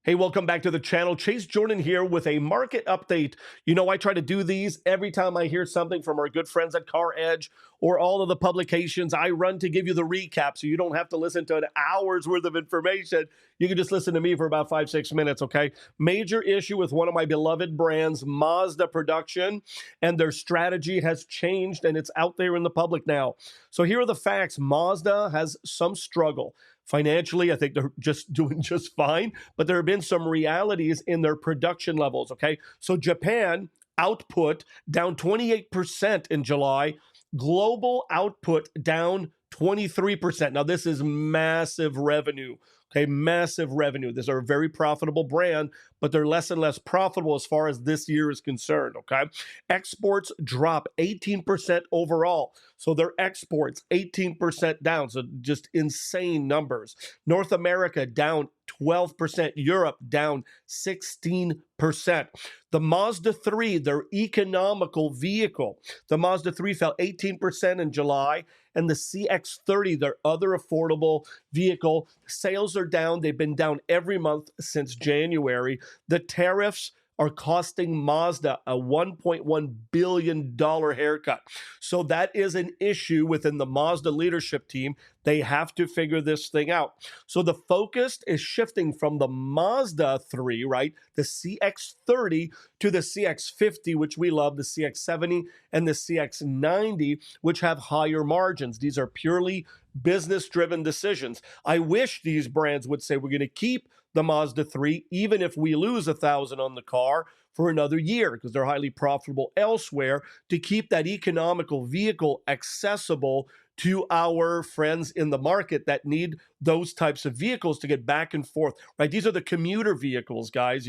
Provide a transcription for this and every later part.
Hey, welcome back to the channel. Chase Jordan here with a market update. You know, I try to do these every time I hear something from our good friends at Car Edge or all of the publications. I run to give you the recap so you don't have to listen to an hour's worth of information. You can just listen to me for about 5-6 minutes, okay? Major issue with one of my beloved brands, Mazda production, and their strategy has changed and it's out there in the public now. So here are the facts. Mazda has some struggle. Financially, I think they're just doing just fine, but there have been some realities in their production levels, okay? So Japan output down 28% in July, global output down 23%. Now, this is massive revenue. Okay, massive revenue. These are a very profitable brand, but they're less and less profitable as far as this year is concerned. Okay, exports drop 18% overall. So their exports 18% down. So just insane numbers. North America down 12%, Europe down 16%. The Mazda 3, their economical vehicle, the Mazda 3 fell 18% in July, and the CX-30, their other affordable vehicle, sales are down. They've been down every month since January. The tariffs are costing Mazda a $1.1 billion haircut. So that is an issue within the Mazda leadership team. They have to figure this thing out. So the focus is shifting from the Mazda 3, right, the CX-30 to the CX-50, which we love, the CX-70 and the CX-90, which have higher margins. These are purely business-driven decisions. I wish these brands would say we're going to keep the Mazda 3, even if we lose $1,000 on the car for another year, because they're highly profitable elsewhere, to keep that economical vehicle accessible to our friends in the market that need those types of vehicles to get back and forth, right? These are the commuter vehicles, guys,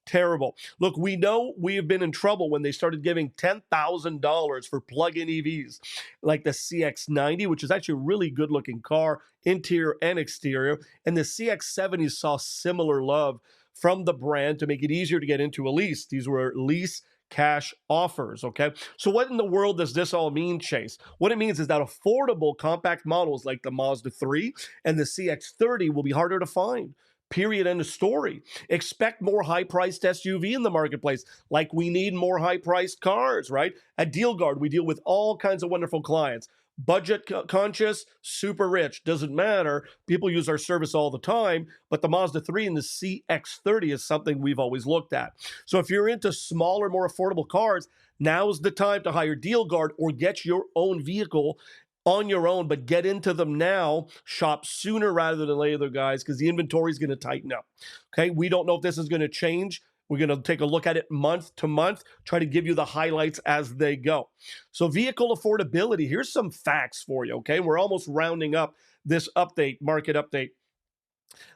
terrible. Look, we know we have been in trouble when they started giving $10,000 for plug-in EVs, like the CX-90, which is actually a really good-looking car, interior and exterior, and the CX-70 saw similar love from the brand to make it easier to get into a lease. These were lease cash offers, okay? So what in the world does this all mean, Chase? What it means is that affordable compact models like the Mazda 3 and the CX-30 will be harder to find. Period. End of story. Expect more high-priced SUV in the marketplace, like we need more high-priced cars, right? At DealGuard, we deal with all kinds of wonderful clients. Budget conscious, super rich, doesn't matter. People use our service all the time, but the Mazda 3 and the CX-30 is something we've always looked at. So if you're into smaller, more affordable cars, now's the time to hire DealGuard or get your own vehicle on your own, but get into them now. Shop sooner rather than later, guys, because the inventory is going to tighten up. Okay, we don't know if this is going to change. We're going to take a look at it month to month, try to give you the highlights as they go. So vehicle affordability, here's some facts for you, okay? We're almost rounding up this market update.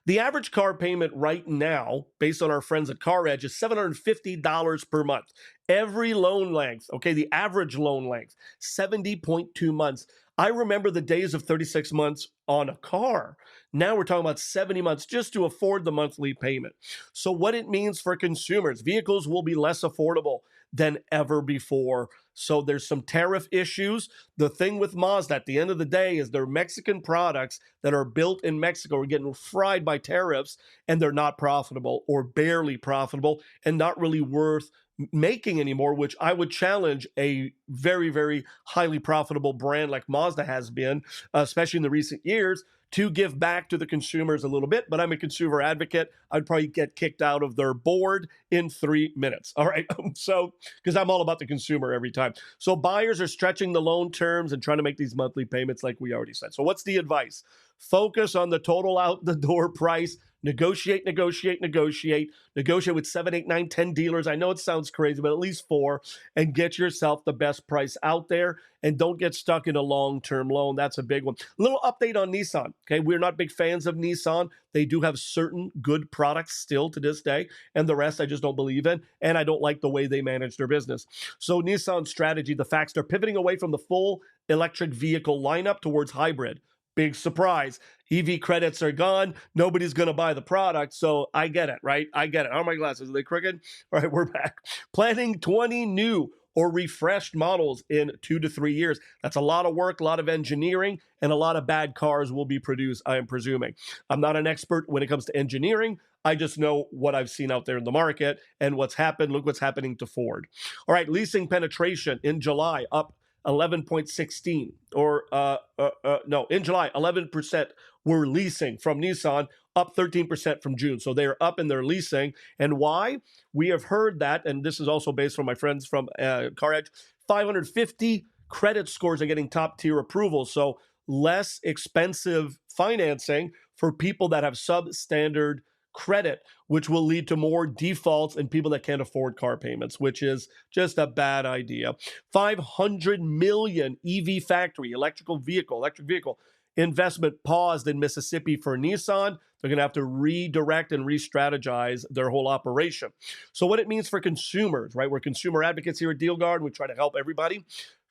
The average car payment right now, based on our friends at Car Edge, is $750 per month. Every loan length, okay, the average loan length, 70.2 months. I remember the days of 36 months on a car. Now we're talking about 70 months just to afford the monthly payment. So what it means for consumers, vehicles will be less affordable than ever before. So there's some tariff issues. The thing with Mazda at the end of the day is they're Mexican products that are built in Mexico are getting fried by tariffs, and they're not profitable or barely profitable and not really worth making anymore, which I would challenge a very, very highly profitable brand like Mazda has been, especially in the recent years, to give back to the consumers a little bit. But I'm a consumer advocate. I'd probably get kicked out of their board in 3 minutes. All right. So, because I'm all about the consumer every time. So buyers are stretching the loan terms and trying to make these monthly payments like we already said. So what's the advice? Focus on the total out the door price. Negotiate with 7, 8, 9, 10 dealers. I know it sounds crazy, but at least 4, and get yourself the best price out there, and don't get stuck in a long-term loan. That's a big one. A little update on Nissan. Okay, we're not big fans of Nissan. They do have certain good products still to this day, and the rest I just don't believe in, and I don't like the way they manage their business. So Nissan's strategy, the facts, they're pivoting away from the full electric vehicle lineup towards hybrid. Big surprise. EV credits are gone. Nobody's going to buy the product. So I get it, right? I get it. Oh, my glasses, are they crooked? All right, we're back. Planning 20 new or refreshed models in 2 to 3 years. That's a lot of work, a lot of engineering, and a lot of bad cars will be produced, I am presuming. I'm not an expert when it comes to engineering. I just know what I've seen out there in the market and what's happened. Look what's happening to Ford. All right, leasing penetration in July up 11.16, or no, in July 11% were leasing from Nissan, up 13% from June. So they are up in their leasing. And why? We have heard that, and this is also based from my friends from CarEdge, 550 credit scores are getting top tier approval. So less expensive financing for people that have substandard credit, which will lead to more defaults and people that can't afford car payments, which is just a bad idea. 500 million electric vehicle investment paused in Mississippi for Nissan. They're going to have to redirect and re-strategize their whole operation. So what it means for consumers, right? We're consumer advocates here at DealGuard. We try to help everybody.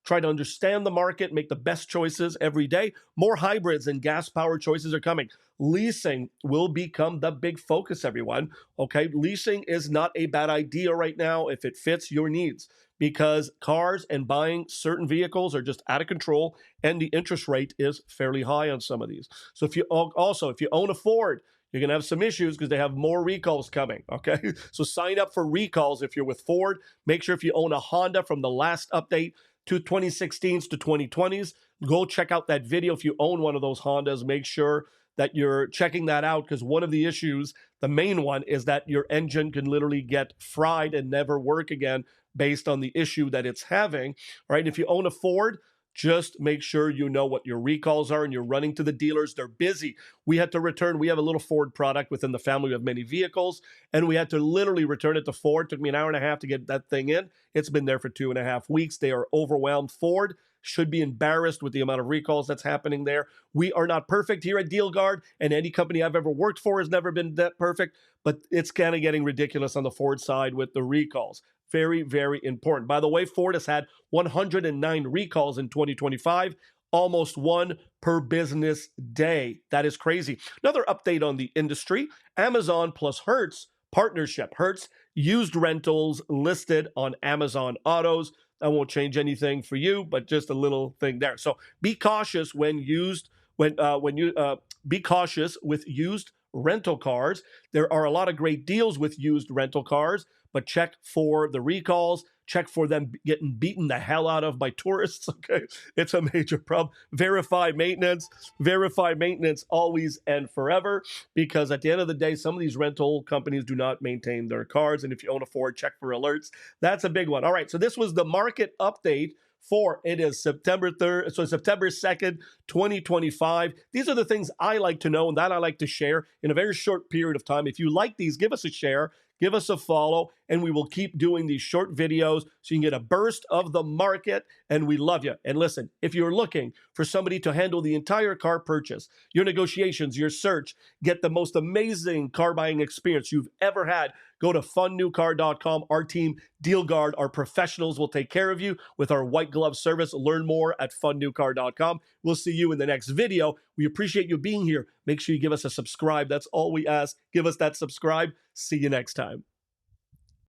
Try to understand the market, make the best choices every day. More hybrids and gas-powered choices are coming. Leasing will become the big focus, everyone. Okay, leasing is not a bad idea right now if it fits your needs, because cars and buying certain vehicles are just out of control, and the interest rate is fairly high on some of these. So if you own a Ford, you're going to have some issues because they have more recalls coming, okay? So sign up for recalls if you're with Ford. Make sure if you own a Honda from the last update, to 2016s to 2020s. Go check out that video. If you own one of those Hondas, make sure that you're checking that out, because one of the issues, the main one, is that your engine can literally get fried and never work again based on the issue that it's having. All right, if you own a Ford, just make sure you know what your recalls are and you're running to the dealers. They're busy. We had to return. We have a little Ford product within the family. We have many vehicles, and we had to literally return it to Ford. It took me an hour and a half to get that thing in. It's been there for 2.5 weeks. They are overwhelmed. Ford should be embarrassed with the amount of recalls that's happening there. We are not perfect here at DealGuard, and any company I've ever worked for has never been that perfect, but it's kind of getting ridiculous on the Ford side with the recalls. Very, very important. By the way, Ford has had 109 recalls in 2025, almost one per business day. That is crazy. Another update on the industry, Amazon plus Hertz partnership. Hertz used rentals listed on Amazon Autos. That won't change anything for you, but just a little thing there. So be cautious be cautious with used rental cars. There are a lot of great deals with used rental cars, but check for the recalls. Check for them getting beaten the hell out of by tourists. Okay, it's a major problem. Verify maintenance always and forever, because at the end of the day, some of these rental companies do not maintain their cars. And if you own a Ford, check for alerts. That's a big one. All right, so this was the market update for, it is September 3rd, so September 2nd, 2025. These are the things I like to know and that I like to share in a very short period of time. If you like these, give us a share, give us a follow, and we will keep doing these short videos so you can get a burst of the market, and we love you. And listen, if you're looking for somebody to handle the entire car purchase, your negotiations, your search, get the most amazing car buying experience you've ever had, go to fundnewcar.com. Our team, DealGuard, our professionals will take care of you with our white glove service. Learn more at fundnewcar.com. We'll see you in the next video. We appreciate you being here. Make sure you give us a subscribe. That's all we ask. Give us that subscribe. See you next time.